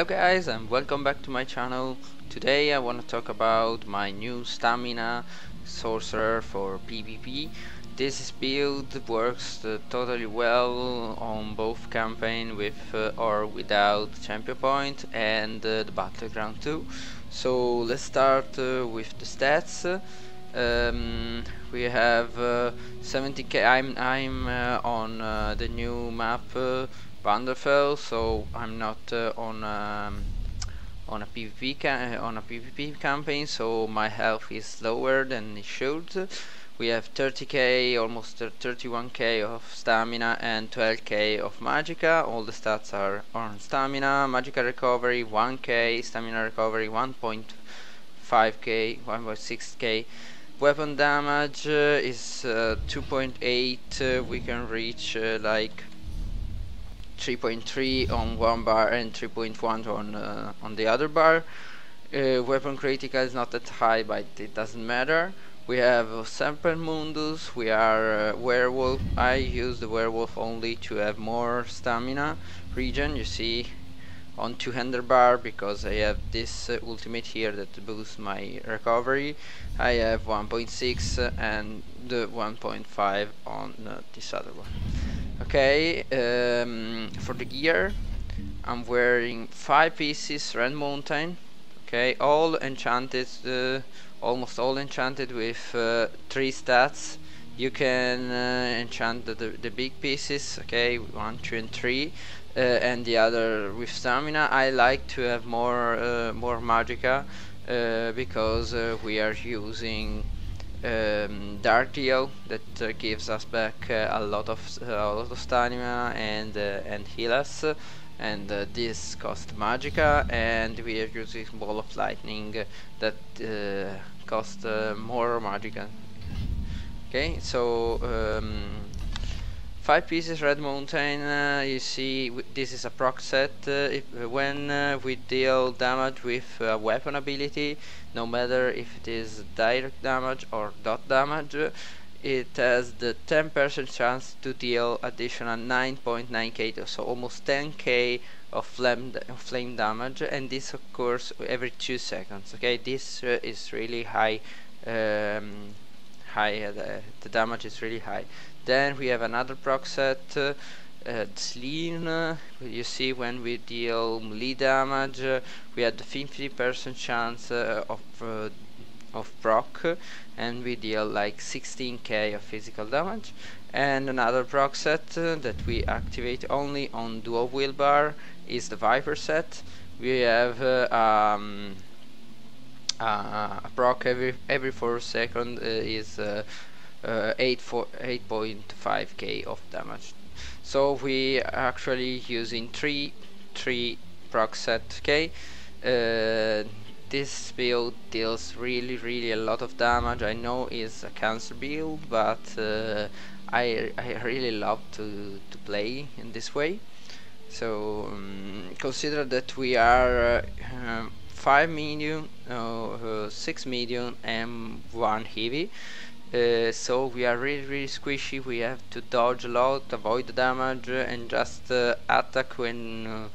Hello guys and welcome back to my channel. Today I want to talk about my new Stamina Sorcerer for PvP. This build works totally well on both campaign with or without champion point and the battleground too. So let's start with the stats. We have 70k. I'm on the new map Wonderfell, so I'm not on a PvP campaign, so my health is lower than it should. We have 30k, almost 31k of stamina and 12k of magicka. All the stats are on stamina. Magicka recovery 1k, stamina recovery 1.5k, 1.6k. Weapon damage is 2.8. We can reach like 3.3 on one bar and 3.1 on the other bar. Weapon critical is not that high, but it doesn't matter. We have Semper Mundus. We are werewolf. I use the werewolf only to have more stamina regen. You see on 200 bar because I have this ultimate here that boosts my recovery. I have 1.6 and the 1.5 on this other one. Okay, for the gear I'm wearing 5 pieces Red Mountain. Okay, all enchanted, almost all enchanted with 3 stats. You can enchant the big pieces, okay, 1, 2 and 3, and the other with stamina. I like to have more magicka because we are using Dark Deal that gives us back a lot of stamina and heal us, and this costs magicka, and we are using Ball of Lightning that cost more magicka. Okay, so 5 pieces Red Mountain. You see, this is a proc set. When we deal damage with a weapon ability, no matter if it is direct damage or dot damage, it has the 10% chance to deal additional 9.9k, so almost 10k of flame damage, and this occurs every 2 seconds. Okay, this is really high. The damage is really high. Then we have another proc set, Sleen. You see, when we deal melee damage, we had the 50% chance of proc, and we deal like 16k of physical damage. And another proc set that we activate only on dual wheelbar is the Viper set. We have a proc every 4 seconds is 8.5k of damage. So we are actually using three proc set. Okay, this build deals really a lot of damage. I know it's a cancer build, but I really love to play in this way. So consider that we are 5 medium, 6 medium and 1 heavy. So we are really squishy. We have to dodge a lot, avoid the damage, and just attack when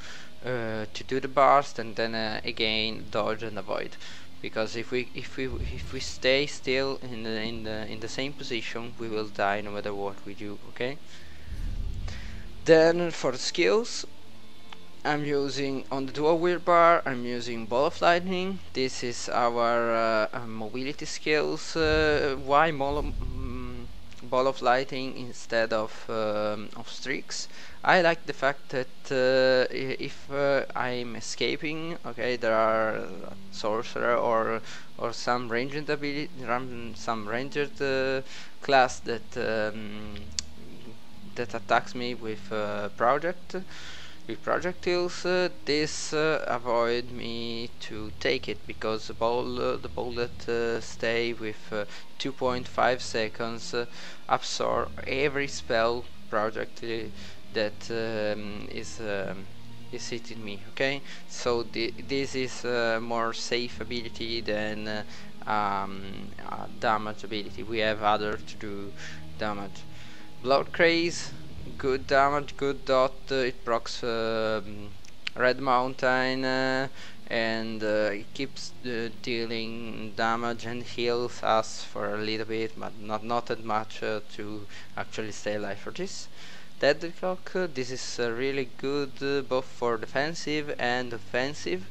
to do the burst, and then again dodge and avoid. Because if we stay still in the same position, we will die no matter what we do. Okay. Then for the skills, I'm using on the dual wheel bar, I'm using Ball of Lightning. This is our mobility skills. Why Ball of Lightning instead of streaks? I like the fact that if I'm escaping, okay, there are sorcerer or some ranged ability, some ranged class that that attacks me with projectiles. This avoid me to take it, because the bullet stay with 2.5 seconds, absorb every spell projectile that is hitting me. Okay, so this is more safe ability than damage ability. We have other to do damage. Blood Craze, good damage, good dot. It procs Red Mountain, and it keeps dealing damage and heals us for a little bit, but not that much to actually stay alive for this. Thunder-Proc, this is really good both for defensive and offensive.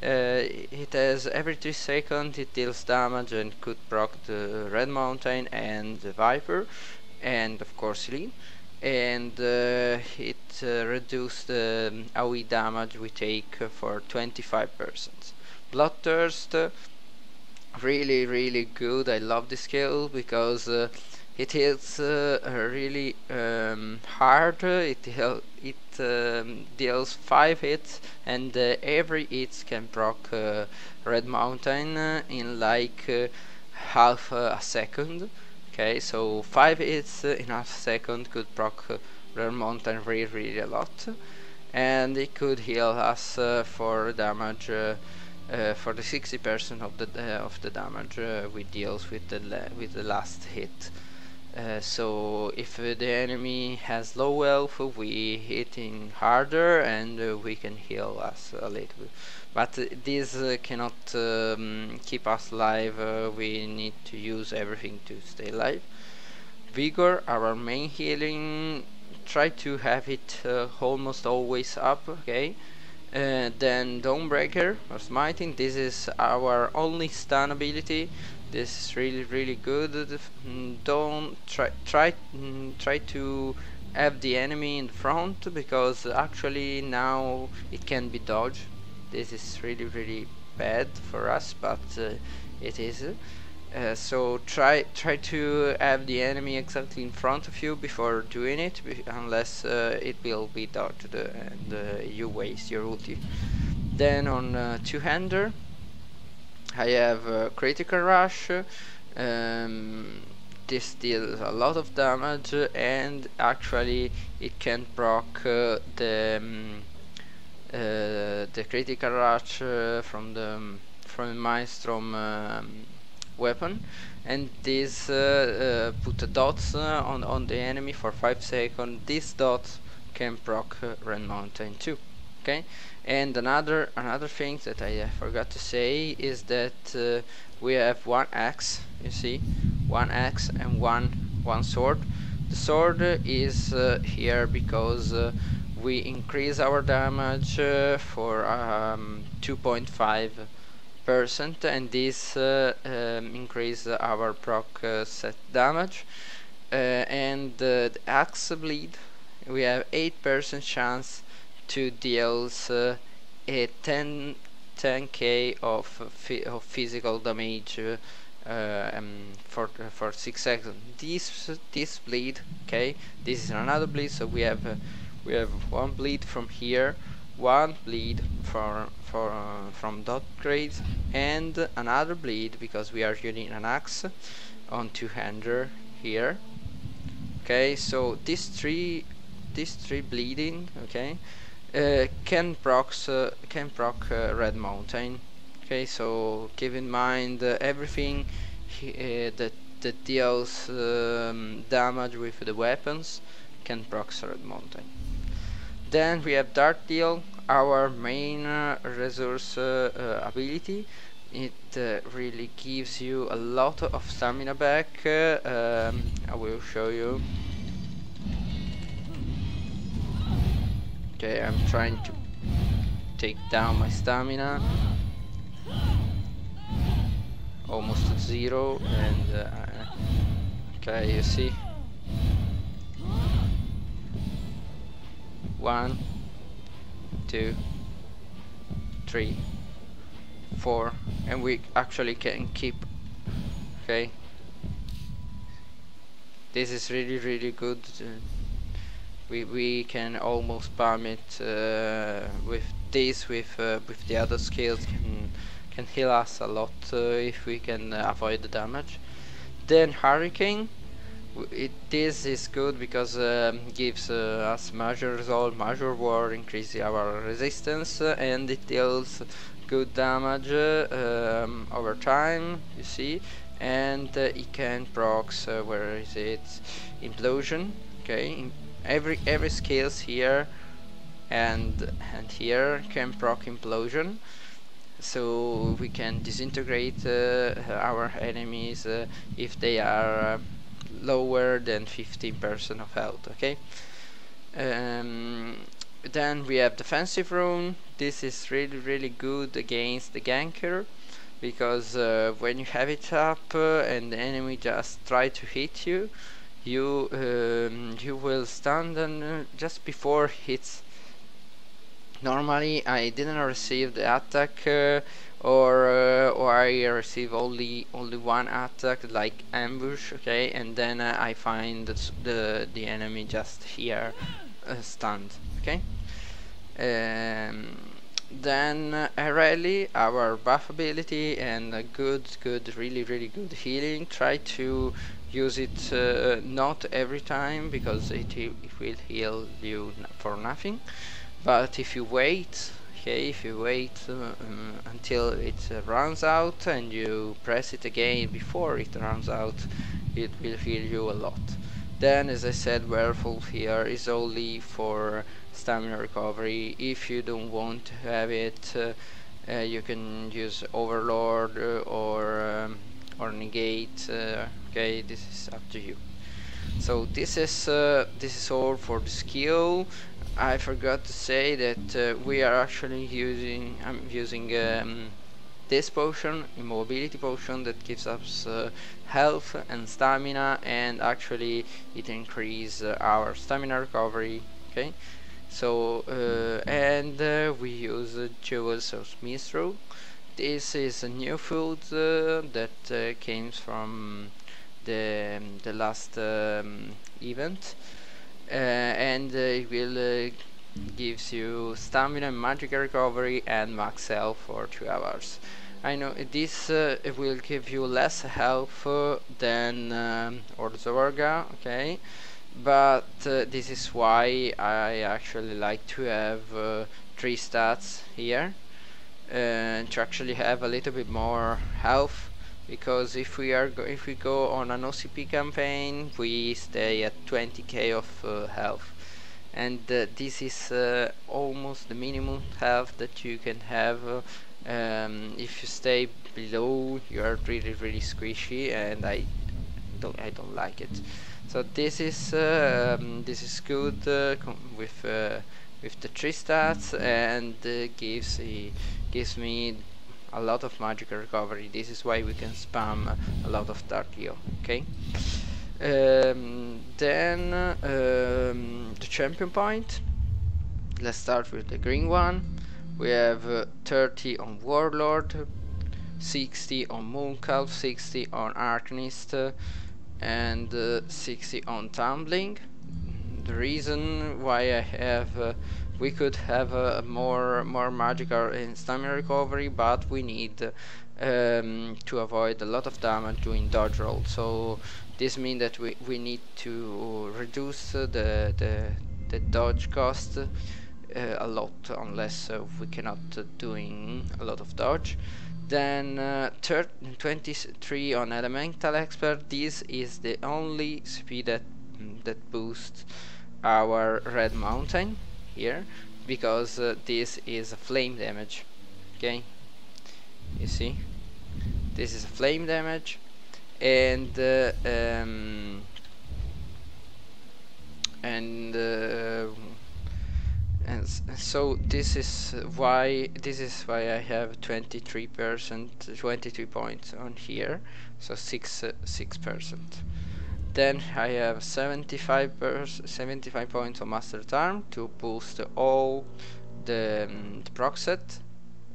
It has every 3 seconds it deals damage and could proc the Red Mountain and the Viper, and of course Lean, and it reduced the AoE damage we take for 25%. Bloodthirst, really good. I love this skill because it hits really hard. It deals 5 hits, and every hit can proc Red Mountain in like half a second. Okay, so 5 hits in half a second could proc Red Mountain really a lot, and it could heal us for damage. For the 60% of the damage we deals with the last hit. So if the enemy has low health, we hit in harder, and we can heal us a little bit. But this cannot keep us alive. We need to use everything to stay alive. Vigor, our main healing, try to have it almost always up. Okay. Then Dawnbreaker or Smiting, this is our only stun ability. This is really good. Don't try to have the enemy in front, because actually now it can be dodged. This is really bad for us, but it is. So try to have the enemy exactly in front of you before doing it, unless it will be dodged and you waste your ulti. Then on two-hander I have critical rush. This deals a lot of damage, and actually it can proc the critical rush from the Maelstrom weapon, and this put dots on the enemy for 5 seconds. These dots can proc Red Mountain too. Okay, and another thing that I forgot to say is that we have one axe. You see, one axe and one sword. The sword is here because we increase our damage for 2.5%, and this increase our proc set damage. And the axe bleed, we have 8% chance to deals a 10k of physical damage for 6 seconds. This bleed, okay, this is another bleed. So we have one bleed from here, one bleed from dot grades, and another bleed because we are using an axe on two-hander here. Okay, so these three bleeding, okay, can proc Red Mountain. Okay, so keep in mind everything that deals damage with the weapons can proc Red Mountain. Then we have Dart Deal, our main resource ability. It really gives you a lot of stamina back. I will show you. Okay, I'm trying to take down my stamina almost to 0, and okay, you see, 1, 2, 3, 4, and we actually can keep. Okay, this is really good. We can almost spam it with this, with the other skills can heal us a lot if we can avoid the damage. Then Hurricane, this is good because gives us major resolve, major war, increases our resistance, and it deals good damage over time, you see, and it can proc where is it, implosion. Okay, every skills here and here can proc implosion, so we can disintegrate our enemies if they are lower than 15% of health. Okay. Um, then we have defensive rune. This is really good against the ganker, because when you have it up and the enemy just try to hit you, you will stun them just before hits. Normally I didn't receive the attack, or I receive only one attack, like ambush. Okay, and then I find the enemy just here stunned. Okay. Um, then rally, our buff ability and a really good healing. Try to use it not every time, because it will heal you for nothing. But if you wait, okay, if you wait until it runs out and you press it again before it runs out, it will heal you a lot. Then, as I said, Werewolf here is only for stamina recovery. If you don't want to have it, you can use Overlord or Negate. Okay, this is up to you. So this is all for the skill. I forgot to say that we are actually using this potion, immobility potion, that gives us health and stamina, and actually it increases our stamina recovery. Okay, so and we use jewels of Mistral. This is a new food that came from the last event, and it will gives you stamina and magic recovery and max health for 2 hours. I know this it will give you less health than Orzorga, okay, but this is why I actually like to have 3 stats here, to actually have a little bit more health, because if we go on an OCP campaign, we stay at 20k of health, and this is almost the minimum health that you can have. If you stay below, you are really squishy, and I don't like it. So this is good with the 3 stats, and gives me a lot of magical recovery. This is why we can spam a lot of Dark Heal. Okay. Then the champion point. Let's start with the green one. We have 30 on Warlord, 60 on Mooncalf, 60 on Arcanist, and 60 on Tumbling. The reason why I have we could have more magical and stamina recovery, but we need to avoid a lot of damage doing dodge roll. So this means that we need to reduce the dodge cost a lot, unless we cannot doing a lot of dodge. Then 23 on Elemental Expert. This is the only speed that boosts our red mountain here, because this is a flame damage. Okay, you see, this is a flame damage, and so this is why I have 23%, 23 points on here, so 6%. Then I have 75 points on Master Arm to boost all the proc set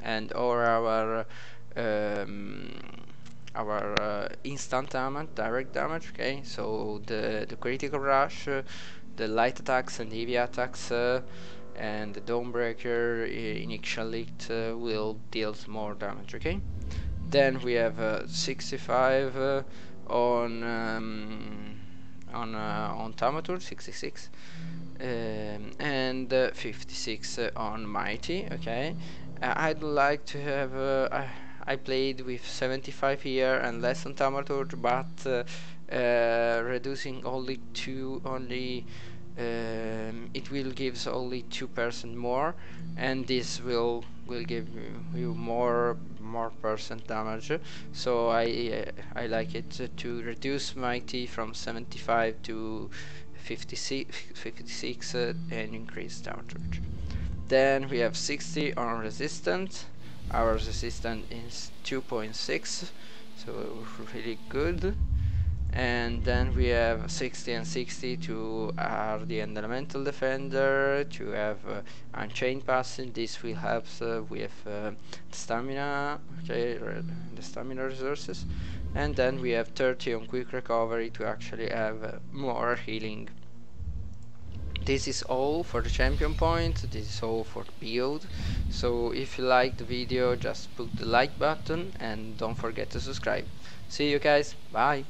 and all our instant damage, direct damage. Okay, so the critical rush, the light attacks and heavy attacks, and the Dawnbreaker initial lift will deal more damage. Okay, then we have 65 on Thaumaturge, 66, and 56 on Mighty. Okay, I'd like to have I played with 75 here and less on Thaumaturge, but reducing only it will gives only 2% more, and this will give you more percent damage. So I like it to reduce mighty from 75 to 56 and increase damage. Then we have 60 on resistant. Our resistance is 2.6, so really good. And then we have 60 and 60 to the elemental defender, to have unchained passing. This will help with stamina, okay, the stamina resources. And then we have 30 on quick recovery to actually have more healing. This is all for the champion point. This is all for the build. So if you liked the video, just put the like button and don't forget to subscribe. See you guys, bye.